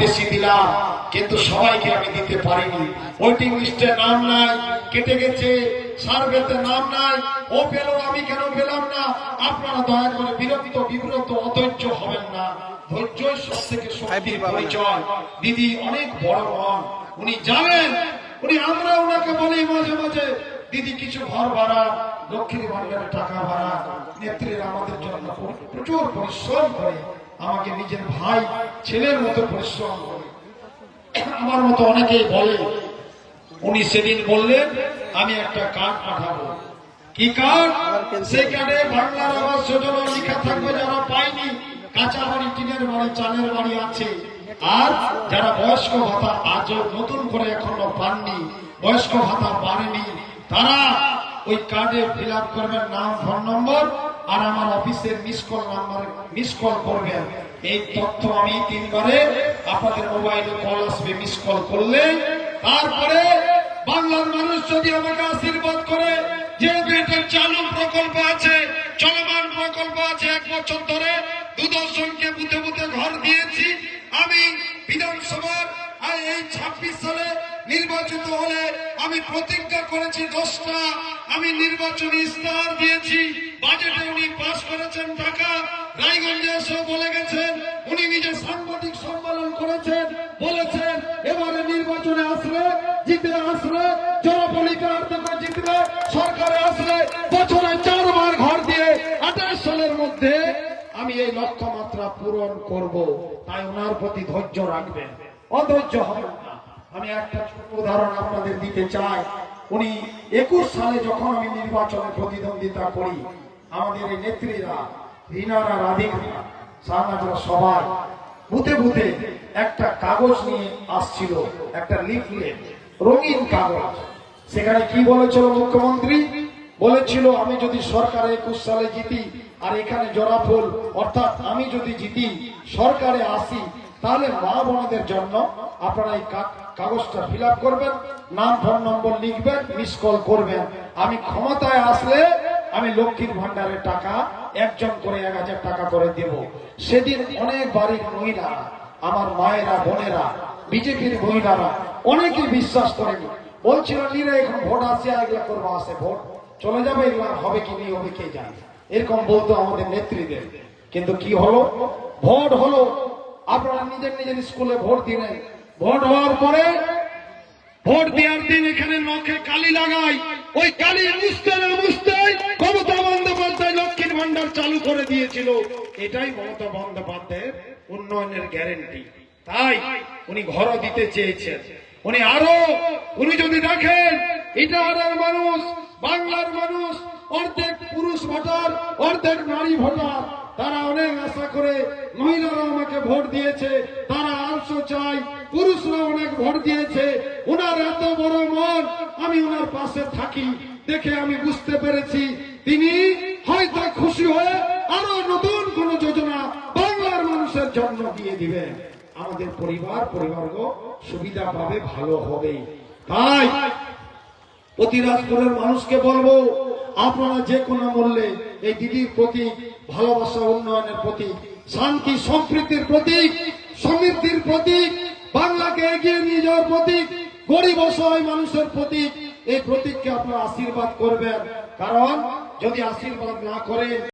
বেশি দিলাম, কিন্তু সবাইকে আমি দিতে পারিনি। ওয়েটিং লিস্টে নাম নাই, কেটে গেছে, সার্ভেতে নাম নাই। ও পেল, আমি কেন পেলাম না? আপনারা দয়া করে বিরক্ত বিব্রত অধৈর্য হবেন না। ধৈর্যই সব থেকে শক্তির পরিচয়। দিদি অনেক বড় মন, উনি জানেন। আমরা ওনাকে বলি মাঝে মাঝে, দিদি কিছু ঘর ভাড়া, লক্ষ্মীর ভান্ডারের টাকা ভাড়া। নেত্রীরা আমাদের জন্য প্রচুর পরিশ্রম করে, আমাকে নিজের ভাই ছেলের মতো পরিশ্রম করে। আমার মতো অনেকেই বলে। উনি সেদিন বললেন আমি একটা কার্ড পাঠাবো। কি কার্ড? সেই কার্ডে বাংলার আবাস যোজনা লেখা থাকবে যারা পায়নি, কাঁচা বাড়ি, টিনের বাড়ি, চালের বাড়ি আছে। আর যারা বয়স্ক ভাতা আজও নতুন করে এখনো পাননি, বয়স্ক ভাতা পাননি, তারা ওই কার্ডে ফিল আপ করবেন নাম, ফোন নম্বর, আর আমার অফিসের মিস কল নাম্বারে মিস কল করবেন। এই তথ্য আমি 3 বারে আপনাদের মোবাইলে কল আসবে, মিস কল করলে। তারপরে বাংলার মানুষ যদি আমাকে আশীর্বাদ করে যে বেটের চালু প্রকল্প আছে, চলমান প্রকল্প আছে, 1 বছর ধরে 2-10 জনকে বুথে বুথে ঘর দিয়েছি আমি। বিধানসভার এই 26 সালে নির্বাচিত হলে আমি প্রতিজ্ঞা করেছি 10টা। আমি নির্বাচনী ইস্তাহার দিয়েছি, বাজেটে উনি পাস করেছেন টাকা। রায়গঞ্জে এসে বলে গেছেন, উনি নিজে সাংবাদিক সম্মেলন করেছেন, বলেছেন এবারে নির্বাচনে আসলে, জিতে আসলে, জনপলিকার থেকে জিতলে, সরকারে আসলে বছরে 4 বার ঘর দিয়ে 28 সালের মধ্যে আমি এই লক্ষ্যমাত্রা পূরণ করব। তাই ওনার প্রতি ধৈর্য রাখবেন, অধৈর্য হবেন না। আমি একটা ছোট উদাহরণ আপনাদের দিতে চাই। উনি 21 সালে যখন আমি নির্বাচনে প্রতিদ্বন্দ্বিতা করি, আমাদের এই নেত্রীরা, রিনারা, রাধিকা, সাহানাজরা সবাই বুথে বুথে একটা কাগজ নিয়ে আসছিল, একটা লিফলেট, রঙিন কাগজ। সেখানে কি বলেছিল মুখ্যমন্ত্রী? বলেছিল আমি যদি সরকারে 21 সালে জিতি আর এখানে জোড়াফুল, অর্থাৎ আমি যদি জিতি সরকারে আসি, তাহলে মা বোনদের জন্য আপনারা এই কাগজটা ফিল আপ করবেন, নাম, ফোন নম্বর লিখবেন, মিস কল করবেন। আমি ক্ষমতায় আসলে আমি লক্ষ্মীর ভান্ডারের টাকা একজন করে 1000 টাকা করে দেব। সেদিন অনেক বাড়ির মহিলা, আমার মায়েরা, বোনেরা, বিজেপির মহিলারা অনেকে বিশ্বাস করেনি, বলছিল নিরা এখন ভোট আসে, এগুলা করবো, আসে ভোট চলে যাবে, এগুলা হবে কি নেই হবে কে জানে, এরকম বলতো আমাদের নেত্রীদের। কিন্তু কি হলো? ভোট হলো, আপনারা নিজের নিজের স্কুলে ভোট দিলেন। ভোট হওয়ার পরে ভোট দেওয়ার দিন এখানে নখে কালি লাগাই, ওই কালি মুছতে না মুছতেই মমতা বন্দ্যোপাধ্যায় লক্ষ্মীর ভান্ডার চালু করে দিয়েছিল। এটাই মমতা বন্দ্যোপাধ্যায়ের উন্নয়নের গ্যারেন্টি। তাই উনি ঘরও দিতে চেয়েছেন। উনি যদি দেখেন ইটাহারের মানুষ, বাংলার মানুষ, অর্ধেক পুরুষ ভোটার, অর্ধেক নারী ভোটার, তারা অনেক আশা করে, মহিলারা আমাকে ভোট দিয়েছে, তারা 800 চাই, পুরুষরা অনেক ভোট দিয়েছে। ওনার এত বড় মন, আমি ওনার পাশে থাকি দেখে আমি বুঝতে পেরেছি তিনি হয়তো খুশি হয়ে আরো নতুন কোন যোজনা বাংলার মানুষের জন্য দিয়ে দিবেন। আমাদের পরিবারবর্গ সুবিধা পাবে, ভালো হবে। তাই প্রতিরাজপুরের মানুষকে বলবো, আপনারা যে কোনো মূল্যে এই দিদির প্রতীক, ভালোবাসা, উন্নয়নের প্রতীক, শান্তি সম্প্রীতির প্রতীক, সমৃদ্ধির প্রতীক, বাংলাকে এগিয়ে নিয়ে যাওয়ার প্রতীক, গরিব অসহায় মানুষের প্রতীক, এই প্রতীককে আপনারা আশীর্বাদ করবেন। কারণ যদি আশীর্বাদ না করেন